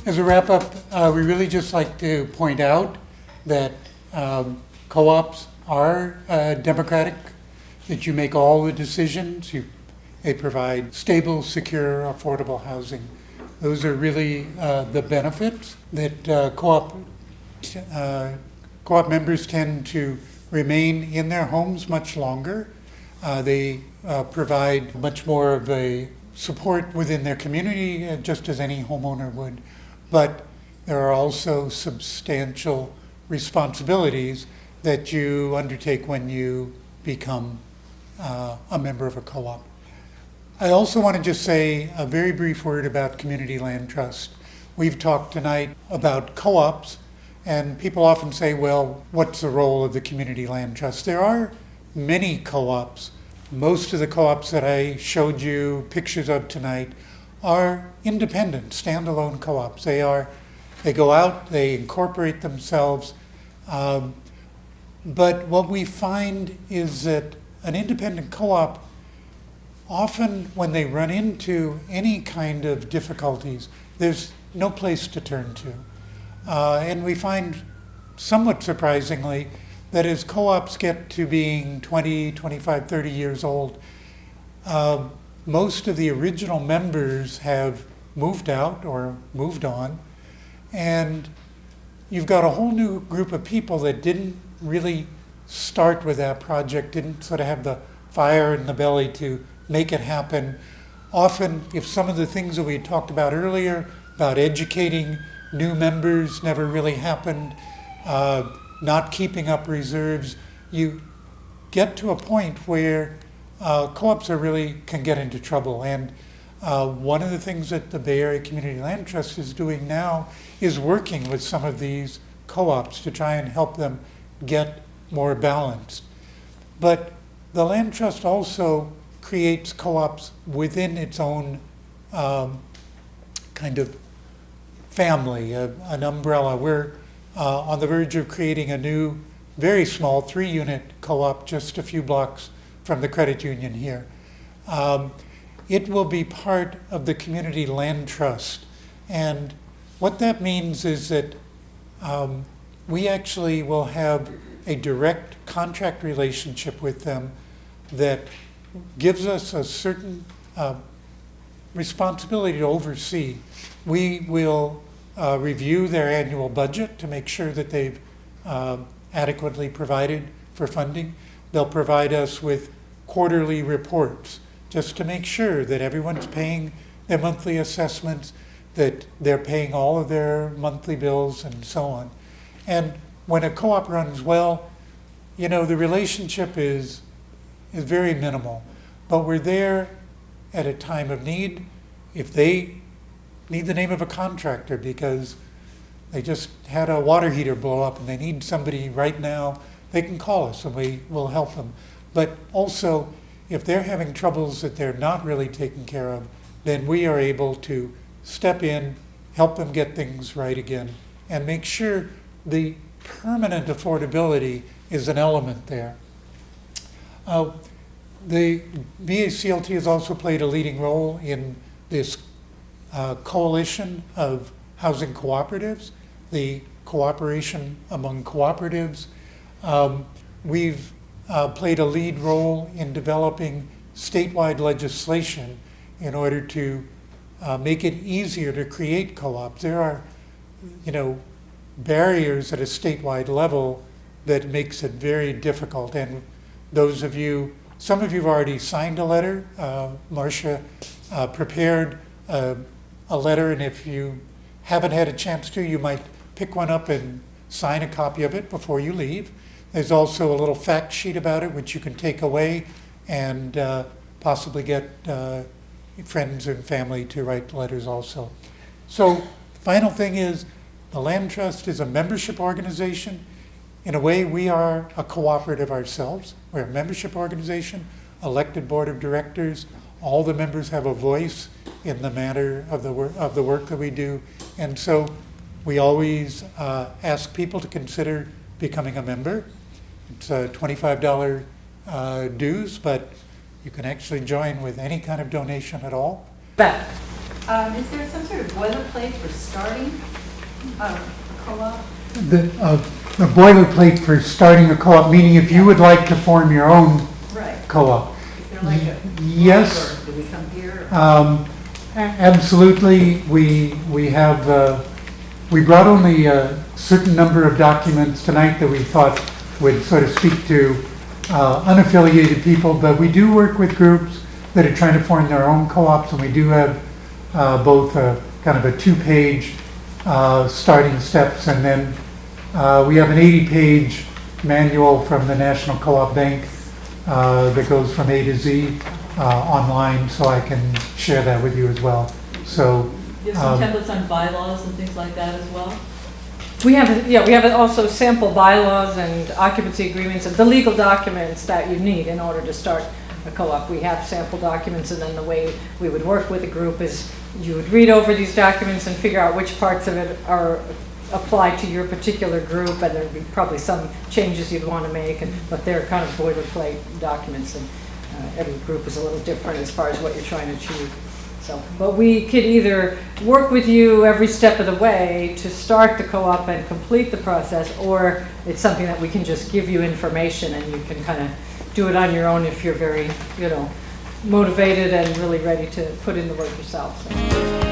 as a wrap-up, we really just like to point out that co-ops are democratic, that you make all the decisions, they provide stable, secure, affordable housing. Those are really the benefits that co-op members tend to remain in their homes much longer. They provide much more of a support within their community, just as any homeowner would. But there are also substantial responsibilities that you undertake when you become a member of a co-op. I also want to just say a very brief word about community land trust. We've talked tonight about co-ops, and people often say, well, what's the role of the community land trust? There are many co-ops. Most of the co-ops that I showed you pictures of tonight are independent, standalone co-ops. They go out, they incorporate themselves. But what we find is that an independent co-op, often when they run into any kind of difficulties, there's no place to turn to. And we find, somewhat surprisingly, that as co-ops get to being 20, 25, 30 years old, most of the original members have moved out or moved on, and you've got a whole new group of people that didn't really start with that project, didn't sort of have the fire in the belly to make it happen. Often, if some of the things that we talked about earlier, about educating new members never really happened, not keeping up reserves, you get to a point where co-ops can get into trouble. And one of the things that the Bay Area Community Land Trust is doing now is working with some of these co-ops to try and help them get more balanced. But the Land Trust also creates co-ops within its own kind of family, an umbrella. We're on the verge of creating a new, very small 3-unit co-op just a few blocks from the credit union here. It will be part of the Community Land Trust. And what that means is that we actually will have a direct contract relationship with them that gives us a certain responsibility to oversee. We will review their annual budget to make sure that they've adequately provided for funding. They'll provide us with quarterly reports just to make sure that everyone's paying their monthly assessments, that they're paying all of their monthly bills and so on. And when a co-op runs well, you know, the relationship is very minimal, but we're there at a time of need. If they need the name of a contractor because they just had a water heater blow up and they need somebody right now, they can call us and we will help them. But also, if they're having troubles that they're not really taking care of, then we are able to step in, help them get things right again, and make sure the permanent affordability is an element there. The BACLT has also played a leading role in this coalition of housing cooperatives, the cooperation among cooperatives. We've played a lead role in developing statewide legislation in order to make it easier to create co-ops. There are, barriers at a statewide level that makes it very difficult. And some of you have already signed a letter. Marcia prepared a letter, and if you haven't had a chance to, you might pick one up and sign a copy of it before you leave. There's also a little fact sheet about it, which you can take away and possibly get friends and family to write letters also. So the final thing is, the Land Trust is a membership organization. In a way, we are a cooperative ourselves. We're a membership organization, elected board of directors. All the members have a voice in the matter of the work that we do. And so we always ask people to consider becoming a member. It's a $25 dues, but you can actually join with any kind of donation at all. But Is there some sort of boilerplate for starting a co-op? The boilerplate for starting a co-op, meaning if you would like to form your own Right. co-op. Is there like a? Yes. Or do we come here? Absolutely. We have, we brought only a certain number of documents tonight that we thought would sort of speak to unaffiliated people, but we do work with groups that are trying to form their own co-ops, and we do have both kind of a 2-page starting steps, and then we have an 80-page manual from the National Co-op Bank that goes from A to Z online, so I can share that with you as well. So You have some templates on bylaws and things like that as well? We have also sample bylaws and occupancy agreements and the legal documents that you need in order to start a co-op. We have sample documents, and then the way we would work with a group is you would read over these documents and figure out which parts of it are apply to your particular group, and there'd be probably some changes you'd want to make, but they're kind of boilerplate documents, and every group is a little different as far as what you're trying to achieve. So, but we could either work with you every step of the way to start the co-op and complete the process, or it's something that we can just give you information and you can kind of do it on your own if you're very, motivated and really ready to put in the work yourself. So.